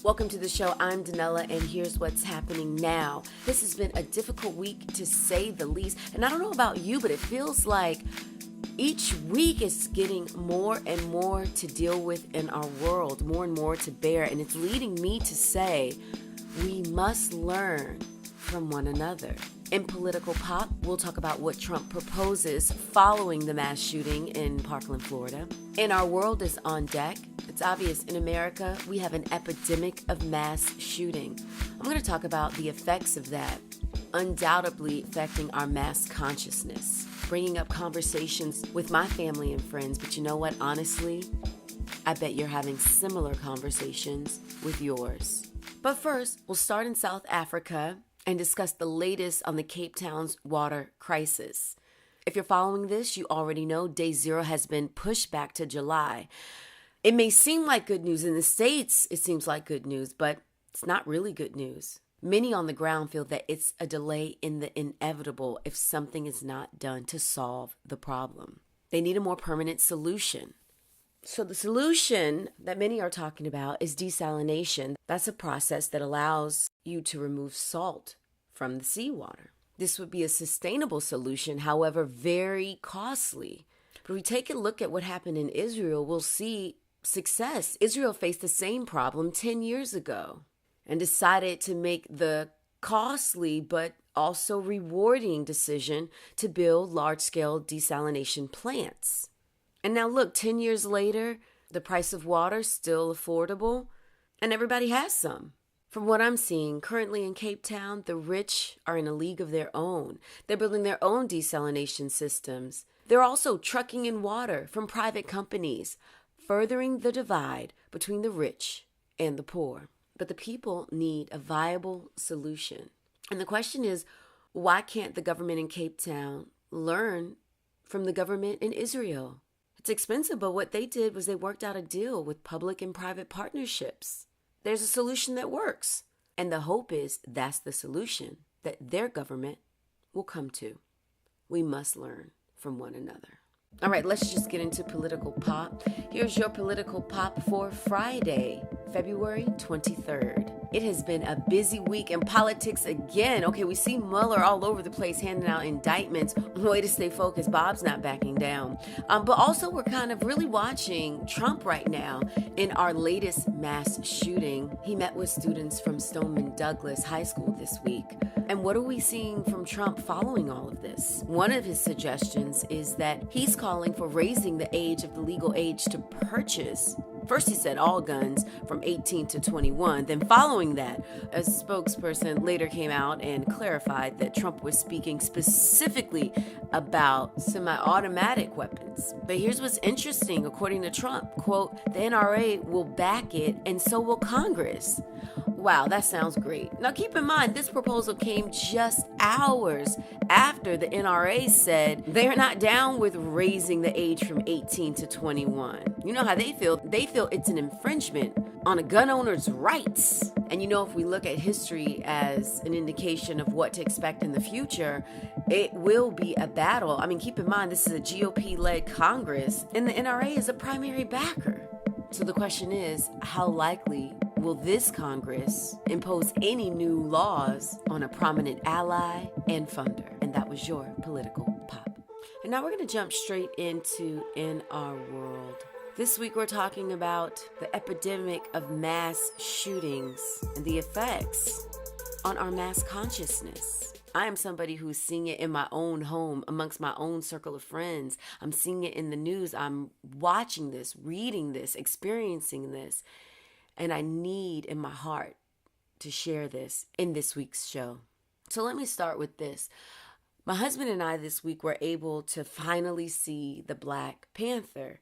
Welcome to the show. I'm Danella, and here's what's happening now. This has been a difficult week, to say the least. And I don't know about you, but it feels like each week is getting more and more to deal with in our world, more and more to bear. And it's leading me to say we must learn from one another. In Political Pop, we'll talk about what Trump proposes following the mass shooting in Parkland, Florida. In Our World is on deck. It's obvious in America, we have an epidemic of mass shooting. I'm going to talk about the effects of that, undoubtedly affecting our mass consciousness, bringing up conversations with my family and friends. But you know what? Honestly, I bet you're having similar conversations with yours. But first, we'll start in South Africa and discuss the latest on the Cape Town's water crisis. If you're following this, you already know Day Zero has been pushed back to July. It may seem like good news. In the States, it seems like good news, but it's not really good news. Many on the ground feel that it's a delay in the inevitable if something is not done to solve the problem. They need a more permanent solution. So the solution that many are talking about is desalination. That's a process that allows you to remove salt from the seawater. This would be a sustainable solution, however, very costly. But if we take a look at what happened in Israel, we'll see success. Israel faced the same problem 10 years ago and decided to make the costly but also rewarding decision to build large-scale desalination plants. And now look, 10 years later, the price of water is still affordable and everybody has some. From what I'm seeing currently in Cape Town, the rich are in a league of their own. They're building their own desalination systems. They're also trucking in water from private companies, furthering the divide between the rich and the poor. But the people need a viable solution. And the question is, why can't the government in Cape Town learn from the government in Israel? It's expensive, but what they did was they worked out a deal with public and private partnerships. There's a solution that works. And the hope is that's the solution that their government will come to. We must learn from one another. All right, let's just get into Political Pop. Here's your Political Pop for Friday, February 23rd. It has been a busy week in politics again. Okay, we see Mueller all over the place handing out indictments. Way to stay focused. Bob's not backing down. But also we're kind of really watching Trump right now in our latest mass shooting. He met with students from Stoneman Douglas High School this week. And what are we seeing from Trump following all of this? One of his suggestions is that he's calling for raising the age of the legal age to purchase. First, he said all guns from 18 to 21. Then following that, a spokesperson later came out and clarified that Trump was speaking specifically about semi-automatic weapons. But here's what's interesting. According to Trump, quote, the NRA will back it and so will Congress. Wow, that sounds great. Now keep in mind, this proposal came just hours after the NRA said they're not down with raising the age from 18 to 21. You know how they feel? They feel it's an infringement on a gun owner's rights. And you know, if we look at history as an indication of what to expect in the future, it will be a battle. I mean, keep in mind, this is a GOP-led Congress, and the NRA is a primary backer. So the question is, how likely will this Congress impose any new laws on a prominent ally and funder? And that was your Political Pop. And now we're going to jump straight into In Our World. This week we're talking about the epidemic of mass shootings and the effects on our mass consciousness. I am somebody who's seeing it in my own home, amongst my own circle of friends. I'm seeing it in the news. I'm watching this, reading this, experiencing this. And I need in my heart to share this in this week's show. So let me start with this. My husband and I this week were able to finally see the Black Panther.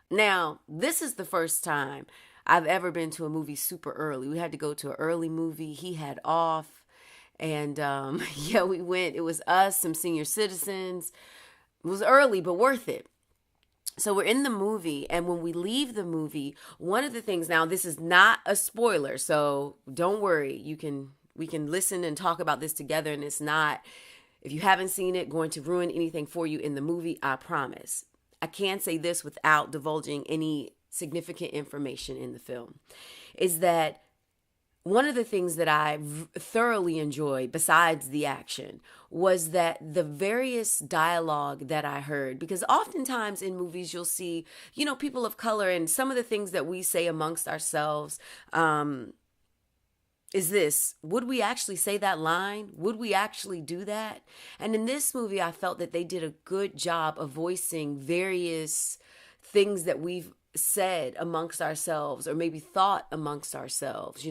Now, this is the first time I've ever been to a movie super early. We had to go to an early movie. He had off. And yeah, we went. It was us, some senior citizens. It was early, but worth it. So we're in the movie, and when we leave the movie, one of the things, now this is not a spoiler, so don't worry. We can listen and talk about this together, and it's not, if you haven't seen it, going to ruin anything for you in the movie, I promise. I can't say this without divulging any significant information in the film, is that one of the things that I thoroughly enjoyed, besides the action, was that the various dialogue that I heard, because oftentimes in movies you'll see, people of color, and some of the things that we say amongst ourselves, is this: would we actually say that line? Would we actually do that? And in this movie, I felt that they did a good job of voicing various things that we've said amongst ourselves, or maybe thought amongst ourselves,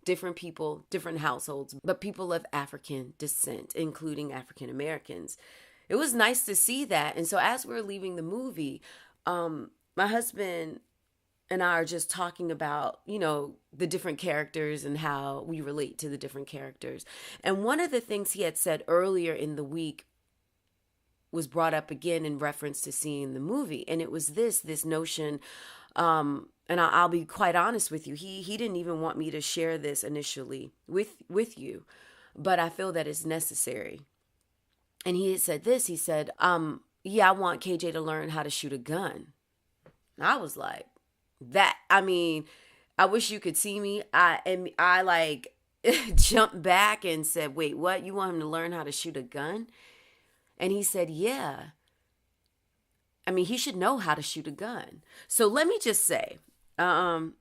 different people, different households, but people of African descent, including African Americans. It was nice to see that. And so as we're leaving the movie, my husband and I are just talking about, the different characters and how we relate to the different characters. And one of the things he had said earlier in the week was brought up again in reference to seeing the movie. And it was this notion, and I'll be quite honest with you, he didn't even want me to share this initially with you, but I feel that it's necessary. And he said this, he said, yeah, I want KJ to learn how to shoot a gun. And I was like, I wish you could see me. I like jumped back and said, wait, what? You want him to learn how to shoot a gun? And he said, yeah. He should know how to shoot a gun. So let me just say, my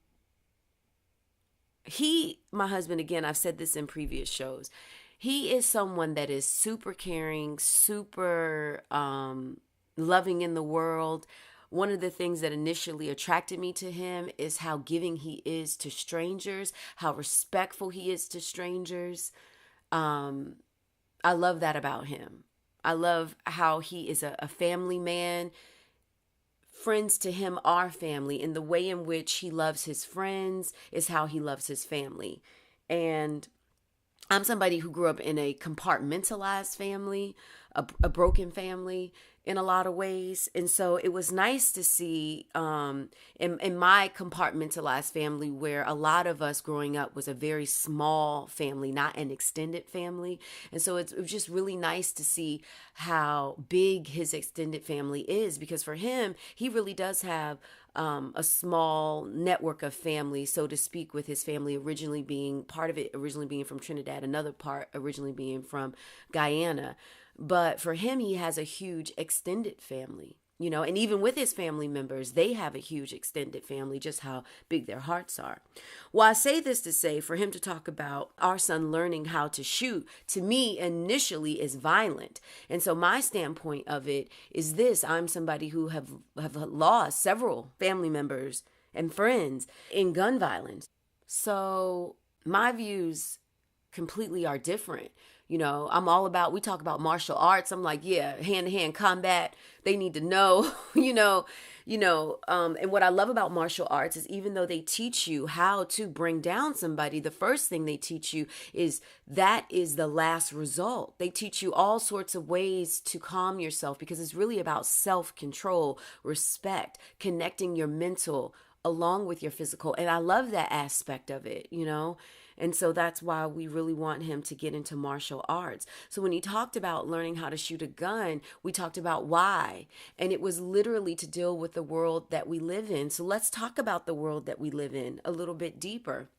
husband, again, I've said this in previous shows, he is someone that is super caring, super loving in the world. One of the things that initially attracted me to him is how giving he is to strangers, how respectful he is to strangers. I love that about him. I love how he is a family man. Friends to him are family, and the way in which he loves his friends is how he loves his family. And I'm somebody who grew up in a compartmentalized family, a broken family in a lot of ways. And so it was nice to see in my compartmentalized family, where a lot of us growing up was a very small family, not an extended family. And so it was just really nice to see how big his extended family is, because for him, he really does have a small network of family, so to speak, with his family originally being from Trinidad, another part originally being from Guyana. But for him, he has a huge extended family, and even with his family members, they have a huge extended family, just how big their hearts are. Well, I say this to say, for him to talk about our son learning how to shoot, to me, initially is violent. And so my standpoint of it is this: I'm somebody who have lost several family members and friends in gun violence. So my views completely are different. I'm all about, we talk about martial arts. I'm like, yeah, hand-to-hand combat. They need to know, and what I love about martial arts is, even though they teach you how to bring down somebody, the first thing they teach you is that is the last result. They teach you all sorts of ways to calm yourself, because it's really about self-control, respect, connecting your mental along with your physical. And I love that aspect of it, And so that's why we really want him to get into martial arts. So when he talked about learning how to shoot a gun, we talked about why. And it was literally to deal with the world that we live in. So let's talk about the world that we live in a little bit deeper.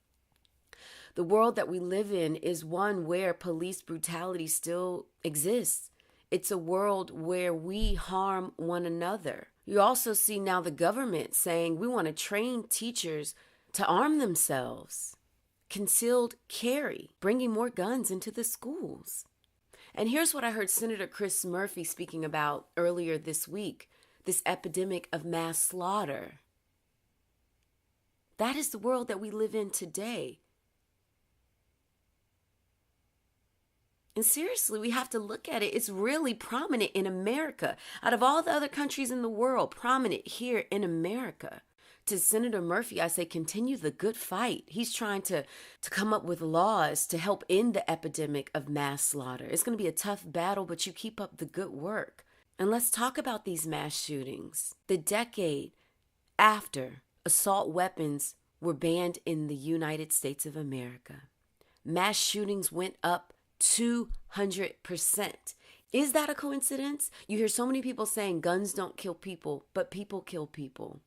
The world that we live in is one where police brutality still exists. It's a world where we harm one another. You also see now the government saying we want to train teachers to arm themselves. Concealed carry, bringing more guns into the schools. And here's what I heard Senator Chris Murphy speaking about earlier this week: this epidemic of mass slaughter. That is the world that we live in today. And seriously, we have to look at it. It's really prominent in America. Out of all the other countries in the world, prominent here in America. To Senator Murphy, I say, continue the good fight. He's trying to come up with laws to help end the epidemic of mass slaughter. It's going to be a tough battle, but you keep up the good work. And let's talk about these mass shootings. The decade after assault weapons were banned in the United States of America, mass shootings went up 200%. Is that a coincidence? You hear so many people saying guns don't kill people, but people kill people.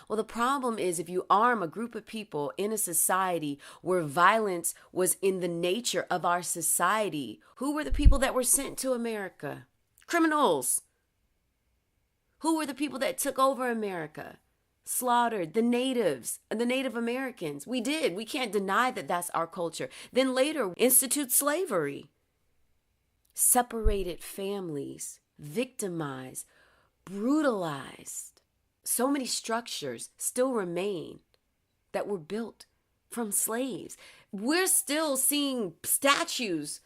Well, the problem is if you arm a group of people in a society where violence was in the nature of our society, who were the people that were sent to America? Criminals. Who were the people that took over America? Slaughtered the natives and the Native Americans. We did. We can't deny that that's our culture. Then later, institute slavery. Separated families, victimized, brutalized. So many structures still remain that were built from slaves. We're still seeing statues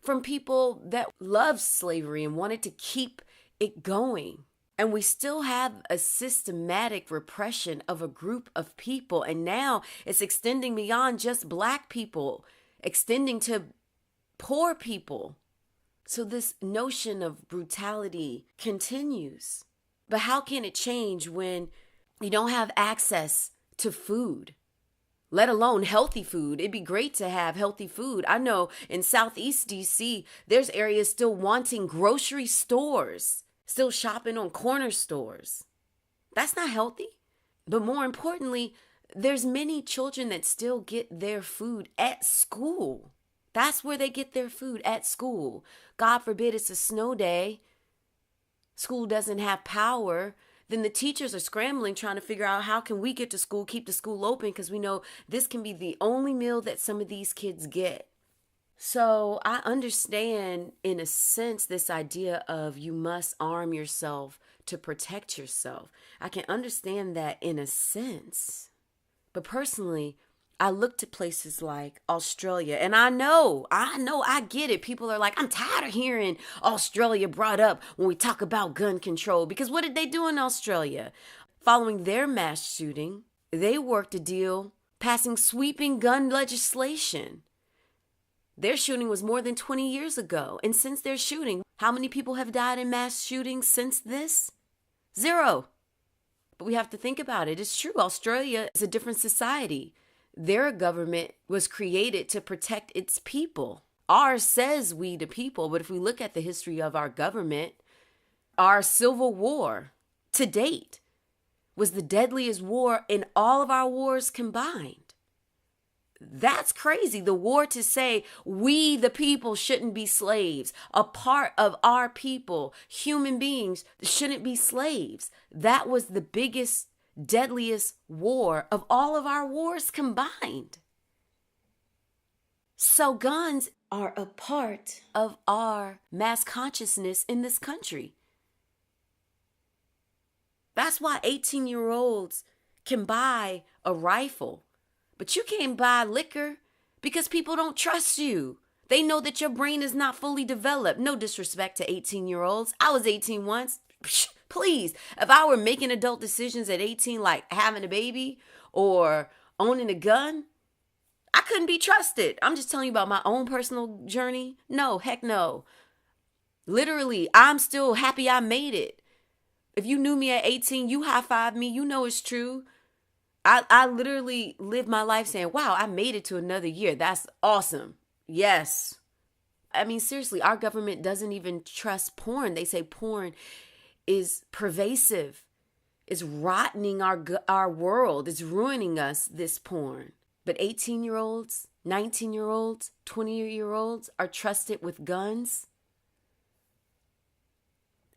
from people that loved slavery and wanted to keep it going. And we still have a systematic repression of a group of people. And now it's extending beyond just Black people, extending to poor people. So this notion of brutality continues. But how can it change when you don't have access to food, let alone healthy food? It'd be great to have healthy food. I know in Southeast DC, there's areas still wanting grocery stores, still shopping on corner stores. That's not healthy. But more importantly, there's many children that still get their food at school. That's where they get their food, at school. God forbid it's a snow day, school doesn't have power, then the teachers are scrambling trying to figure out how can we get to school, keep the school open, because we know this can be the only meal that some of these kids get. So I understand, in a sense, this idea of you must arm yourself to protect yourself. I can understand that in a sense. But personally, I look to places like Australia, and I know, I get it. People are like, I'm tired of hearing Australia brought up when we talk about gun control, because what did they do in Australia? Following their mass shooting, they worked a deal passing sweeping gun legislation. Their shooting was more than 20 years ago. And since their shooting, how many people have died in mass shootings since this? 0. But we have to think about it. It's true. Australia is a different society. Their government was created to protect its people. Ours says we the people, but if we look at the history of our government, our civil war to date was the deadliest war in all of our wars combined. That's crazy. The war to say we the people shouldn't be slaves. A part of our people, human beings, shouldn't be slaves. That was the biggest, deadliest war of all of our wars combined. So guns are a part of our mass consciousness in this country. That's why 18-year-olds can buy a rifle, but you can't buy liquor because people don't trust you. They know that your brain is not fully developed. No disrespect to 18-year-olds. I was 18 once. Please, if I were making adult decisions at 18, like having a baby or owning a gun, I couldn't be trusted. I'm just telling you about my own personal journey. No, heck no. Literally, I'm still happy I made it. If you knew me at 18, you high-five me. You know it's true. I literally lived my life saying, wow, I made it to another year. That's awesome. Yes. I mean, seriously, our government doesn't even trust porn. They say porn is pervasive. It's rotting our world. It's ruining us, this porn. But 18-year-olds, 19-year-olds, 20-year-olds are trusted with guns.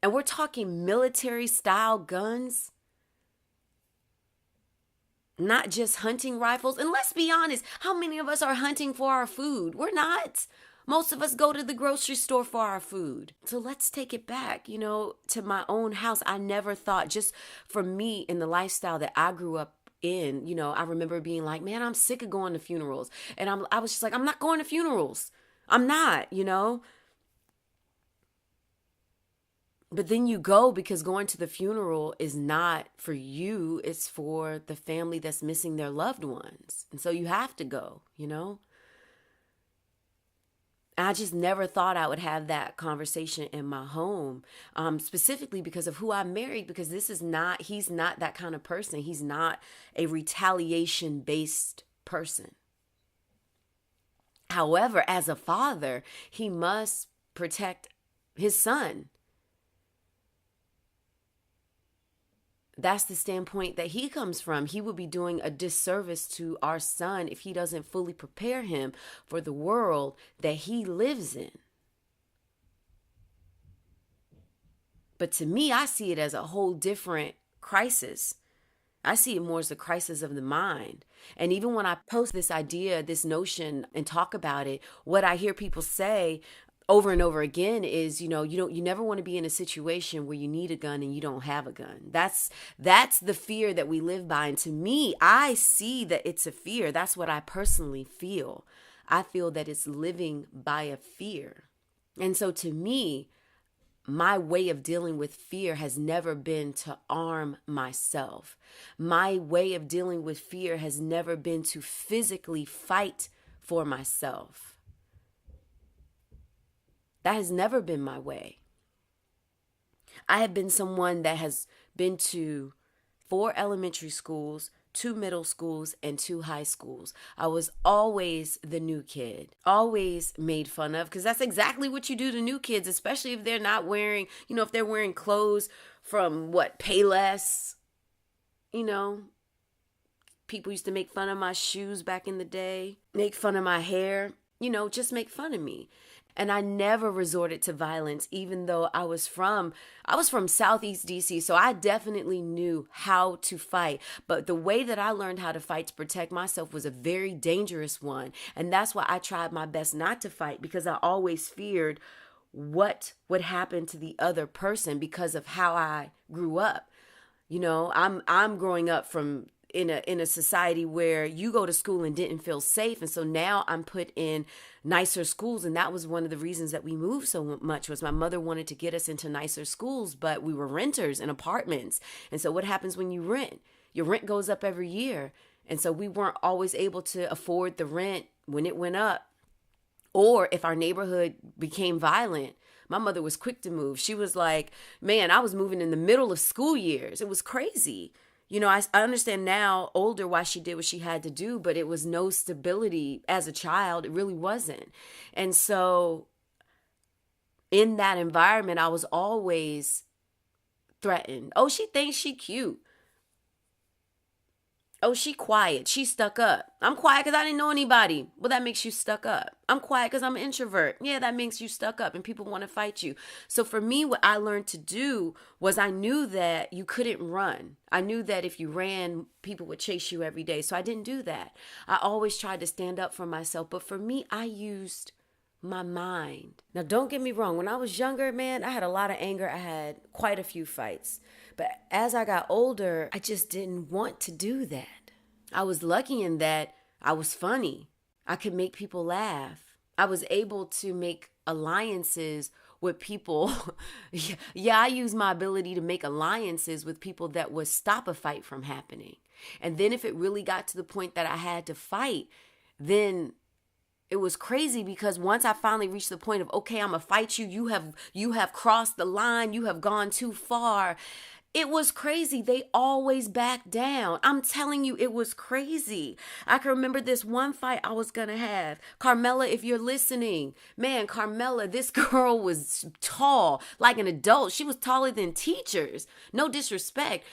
And we're talking military-style guns. Not just hunting rifles. And let's be honest, how many of us are hunting for our food? We're not. Most of us go to the grocery store for our food. So let's take it back, to my own house. I never thought, just for me in the lifestyle that I grew up in, I remember being like, man, I'm sick of going to funerals. And I was just like, I'm not going to funerals. I'm not, But then you go because going to the funeral is not for you. It's for the family that's missing their loved ones. And so you have to go, I just never thought I would have that conversation in my home, specifically because of who I married, because he's not that kind of person. He's not a retaliation-based person. However, as a father, he must protect his son. that's the standpoint that he comes from. He would be doing a disservice to our son if he doesn't fully prepare him for the world that he lives in. But to me, I see it as a whole different crisis. I see it more as a crisis of the mind. And even when I post this idea, this notion, and talk about it, what I hear people say over and over again is, you never want to be in a situation where you need a gun and you don't have a gun. That's the fear that we live by. And to me, I see that it's a fear. That's what I personally feel. I feel that it's living by a fear. And so to me, my way of dealing with fear has never been to arm myself. My way of dealing with fear has never been to physically fight for myself. That has never been my way. I have been someone that has been to 4 elementary schools, 2 middle schools, and 2 high schools. I was always the new kid, always made fun of, because that's exactly what you do to new kids, especially if they're not wearing, if they're wearing clothes from Payless. People used to make fun of my shoes back in the day, make fun of my hair, just make fun of me. And I never resorted to violence, even though I was from Southeast DC. So I definitely knew how to fight. But the way that I learned how to fight to protect myself was a very dangerous one. And that's why I tried my best not to fight, because I always feared what would happen to the other person because of how I grew up. I'm growing up from in a society where you go to school and didn't feel safe. And so now I'm put in nicer schools. And that was one of the reasons that we moved so much, was my mother wanted to get us into nicer schools, but we were renters in apartments. And so what happens when you rent? Your rent goes up every year. And so we weren't always able to afford the rent when it went up. Or if our neighborhood became violent, my mother was quick to move. She was like, man, I was moving in the middle of school years. It was crazy. I understand now, older, why she did what she had to do, but it was no stability as a child. It really wasn't. And so in that environment, I was always threatened. Oh, she thinks she cute. Oh, she quiet. She stuck up. I'm quiet because I didn't know anybody. Well, that makes you stuck up. I'm quiet because I'm an introvert. Yeah, that makes you stuck up and people want to fight you. So for me, what I learned to do was I knew that you couldn't run. I knew that if you ran, people would chase you every day. So I didn't do that. I always tried to stand up for myself. But for me, I used my mind. Now, don't get me wrong. When I was younger, man, I had a lot of anger. I had quite a few fights. But as I got older, I just didn't want to do that. I was lucky in that I was funny. I could make people laugh. I was able to make alliances with people. Yeah, I used my ability to make alliances with people that would stop a fight from happening. And then if it really got to the point that I had to fight, then it was crazy, because once I finally reached the point of, okay, I'm gonna fight you. You have crossed the line. You have gone too far. It was crazy. They always backed down. I'm telling you, it was crazy. I can remember this one fight I was going to have. Carmela, if you're listening, man, Carmela, this girl was tall, like an adult. She was taller than teachers. No disrespect.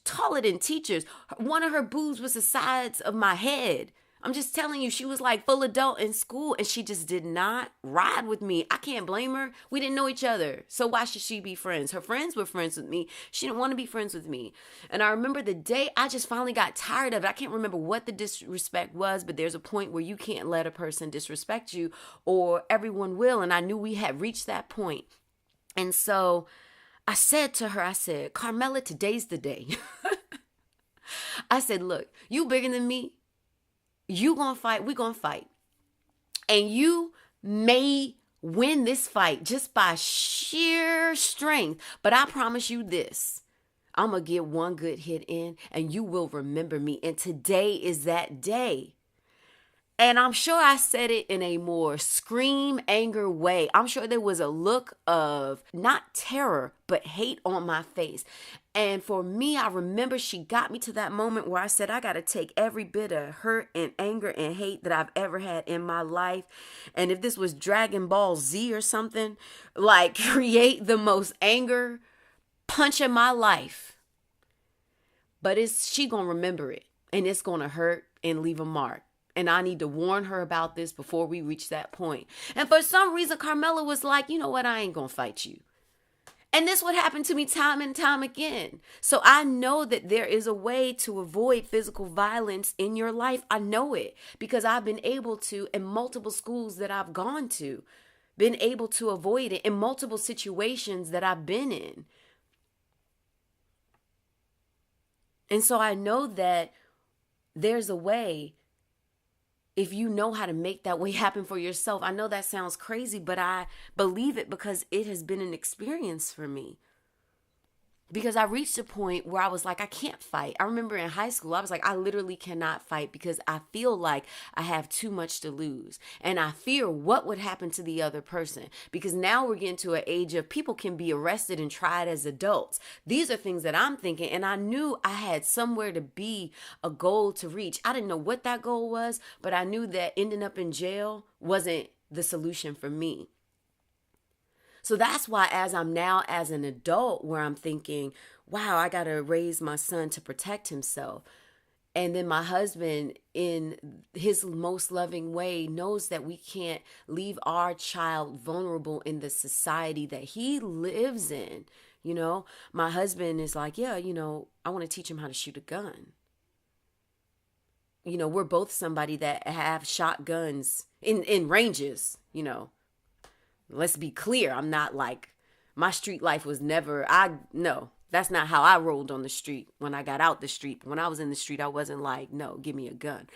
Taller than teachers. One of her boobs was the size of my head. I'm just telling you, she was like full adult in school, and she just did not ride with me. I can't blame her. We didn't know each other. So why should she be friends? Her friends were friends with me. She didn't want to be friends with me. And I remember the day I just finally got tired of it. I can't remember what the disrespect was, but there's a point where you can't let a person disrespect you, or everyone will. And I knew we had reached that point. And so I said to her, I said, Carmela, today's the day. I said, look, you bigger than me. You gonna fight, we gonna fight. And you may win this fight just by sheer strength. But I promise you this, I'm gonna get one good hit in and you will remember me. And today is that day. And I'm sure I said it in a more scream, anger way. I'm sure there was a look of not terror, but hate on my face. And for me, I remember she got me to that moment where I said, I got to take every bit of hurt and anger and hate that I've ever had in my life. And if this was Dragon Ball Z or something, like create the most anger punch in my life. but she gonna remember it, and it's gonna hurt and leave a mark. And I need to warn her about this before we reach that point. And for some reason, Carmela was like, you know what? I ain't gonna fight you. And this would happen to me time and time again. So I know that there is a way to avoid physical violence in your life. I know it because I've been able to, in multiple schools that I've gone to, been able to avoid it in multiple situations that I've been in. And so I know that there's a way if you know how to make that way happen for yourself. I know that sounds crazy, but I believe it because it has been an experience for me. Because I reached a point where I was like, I can't fight. I remember in high school, I was like, I literally cannot fight because I feel like I have too much to lose. And I fear what would happen to the other person. Because now we're getting to an age of people can be arrested and tried as adults. These are things that I'm thinking. And I knew I had somewhere to be, a goal to reach. I didn't know what that goal was, but I knew that ending up in jail wasn't the solution for me. So that's why as I'm now as an adult where I'm thinking, wow, I got to raise my son to protect himself. And then my husband, in his most loving way, knows that we can't leave our child vulnerable in the society that he lives in. You know, my husband is like, yeah, I want to teach him how to shoot a gun. We're both somebody that have shotguns in ranges, Let's be clear. I'm not like, my street life was never, no, that's not how I rolled on the street when I got out the street. When I was in the street, I wasn't like, no, give me a gun.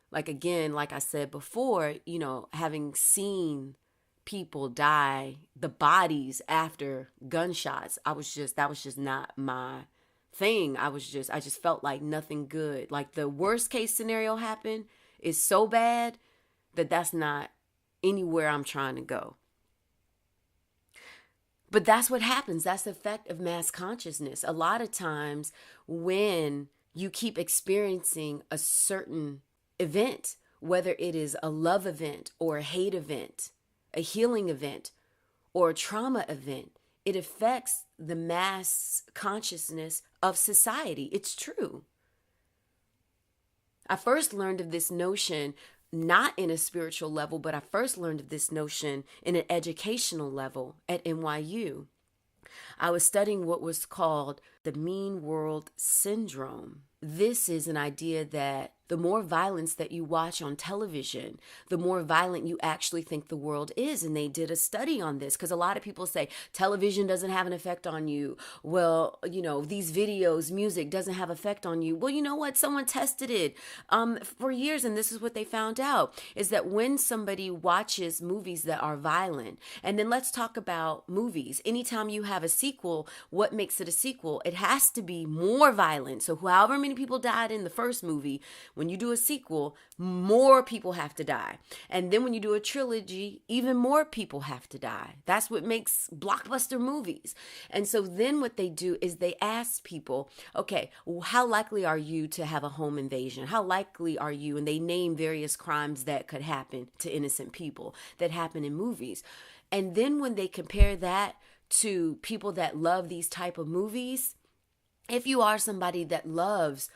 Like, again, like I said before, having seen people die, the bodies after gunshots, that was just not my thing. I just felt like nothing good. Like the worst case scenario happened is so bad that that's not anywhere I'm trying to go. But that's what happens. That's the effect of mass consciousness. A lot of times when you keep experiencing a certain event, whether it is a love event or a hate event, a healing event or a trauma event, it affects the mass consciousness of society. It's true. I first learned of this notion not in a spiritual level, but I first learned of this notion in an educational level at NYU. I was studying what was called the mean world syndrome. This is an idea that the more violence that you watch on television, the more violent you actually think the world is. And they did a study on this because a lot of people say television doesn't have an effect on you. Well, these videos, music doesn't have effect on you. Well, you know what? Someone tested it for years, and this is what they found out, is that when somebody watches movies that are violent, and then let's talk about movies. Anytime you have a sequel, what makes it a sequel? It has to be more violent. So however many people died in the first movie, when you do a sequel, more people have to die. And then when you do a trilogy, even more people have to die. That's what makes blockbuster movies. And so then what they do is they ask people, okay, how likely are you to have a home invasion? How likely are you? And they name various crimes that could happen to innocent people that happen in movies. And then when they compare that to people that love these type of movies, if you are somebody that loves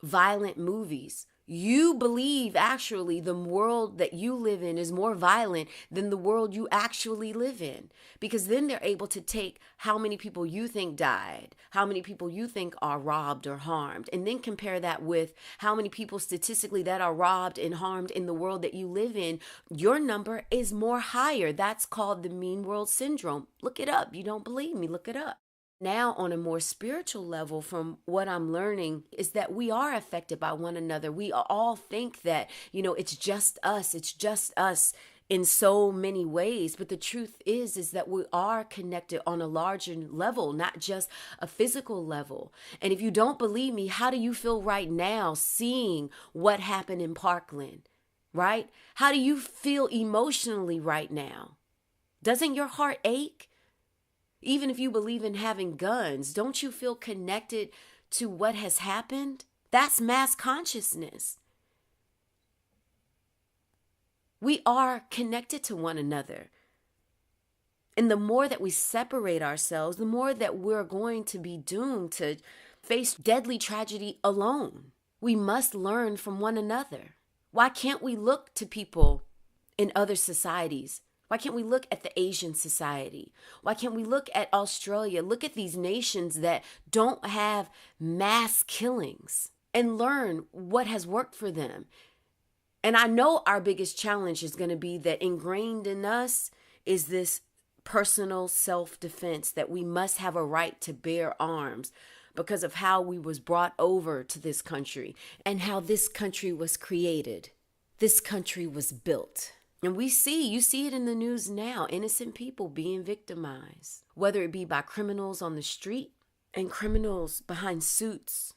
violent movies, you believe actually the world that you live in is more violent than the world you actually live in. Because then they're able to take how many people you think died, how many people you think are robbed or harmed, and then compare that with how many people statistically that are robbed and harmed in the world that you live in. Your number is more higher. That's called the mean world syndrome. Look it up. You don't believe me? Look it up. Now, on a more spiritual level, from what I'm learning, is that we are affected by one another. We all think that, it's just us in so many ways. But the truth is that we are connected on a larger level, not just a physical level. And if you don't believe me, how do you feel right now seeing what happened in Parkland, right? How do you feel emotionally right now? Doesn't your heart ache? Even if you believe in having guns, don't you feel connected to what has happened? That's mass consciousness. We are connected to one another. And the more that we separate ourselves, the more that we're going to be doomed to face deadly tragedy alone. We must learn from one another. Why can't we look to people in other societies? Why can't we look at the Asian society? Why can't we look at Australia? Look at these nations that don't have mass killings and learn what has worked for them. And I know our biggest challenge is going to be that ingrained in us is this personal self-defense, that we must have a right to bear arms because of how we was brought over to this country and how this country was created. This country was built. And you see it in the news now, innocent people being victimized, whether it be by criminals on the street and criminals behind suits,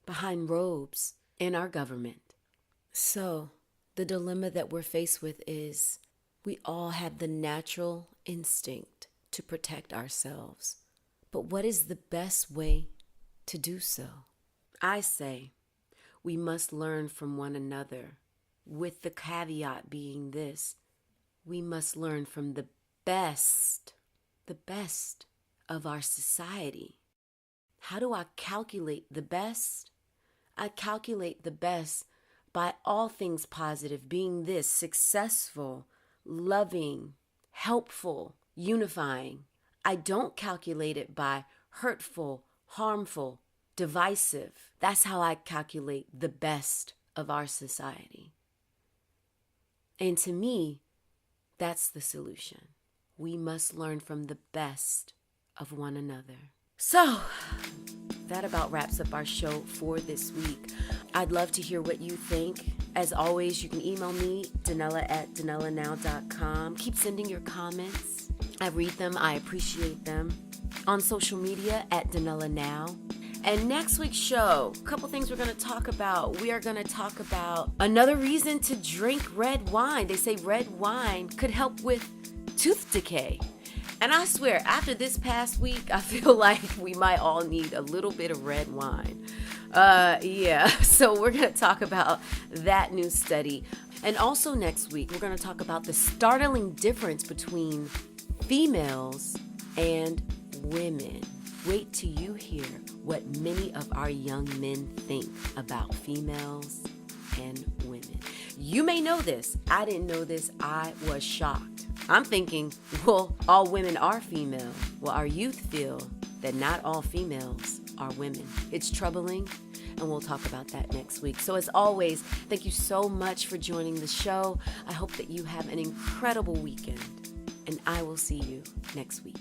behind robes in our government. So the dilemma that we're faced with is we all have the natural instinct to protect ourselves. But what is the best way to do so? I say we must learn from one another, with the caveat being this: we must learn from the best of our society. How do I calculate the best? I calculate the best by all things positive being this: successful, loving, helpful, unifying. I don't calculate it by hurtful, harmful, divisive. That's how I calculate the best of our society. And to me, that's the solution. We must learn from the best of one another. So, that about wraps up our show for this week. I'd love to hear what you think. As always, you can email me, Danella@DanellaNOW.com. Keep sending your comments. I read them. I appreciate them. On social media, @DanellaNOW. And next week's show, a couple things we're going to talk about. We are going to talk about another reason to drink red wine. They say red wine could help with tooth decay. And I swear, after this past week, I feel like we might all need a little bit of red wine. So we're going to talk about that new study. And also next week, we're going to talk about the startling difference between females and women. Wait till you hear what many of our young men think about females and women. You may know this. I didn't know this. I was shocked. I'm thinking, well, all women are female. Well, our youth feel that not all females are women. It's troubling, and we'll talk about that next week. So as always, thank you so much for joining the show. I hope that you have an incredible weekend, and I will see you next week.